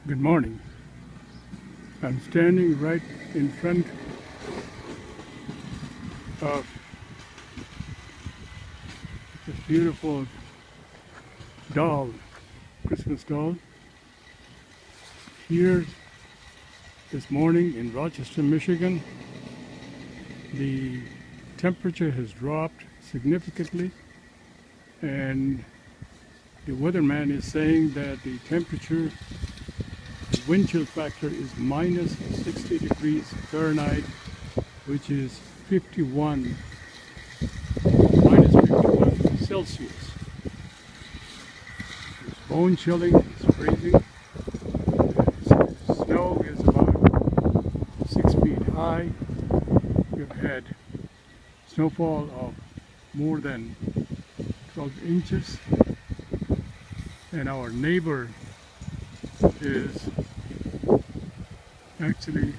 Good morning. I'm standing right in front of this beautiful doll, Christmas doll. Here this morning in Rochester, Michigan, the temperature has dropped significantly, and the weatherman is saying that the temperature, the wind chill factor is minus 60 degrees Fahrenheit, which is minus 51 Celsius. It's bone chilling, it's freezing. Snow is about 6 feet high. We've had snowfall of more than 12 inches, and our neighbor is actually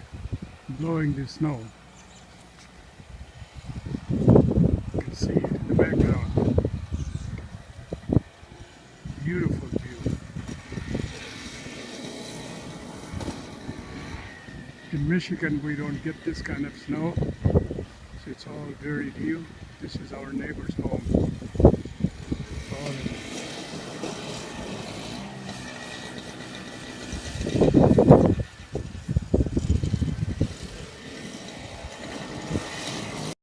blowing the snow. You can see in the background. Beautiful view. In Michigan we don't get this kind of snow, so it's all very new. This is our neighbor's home.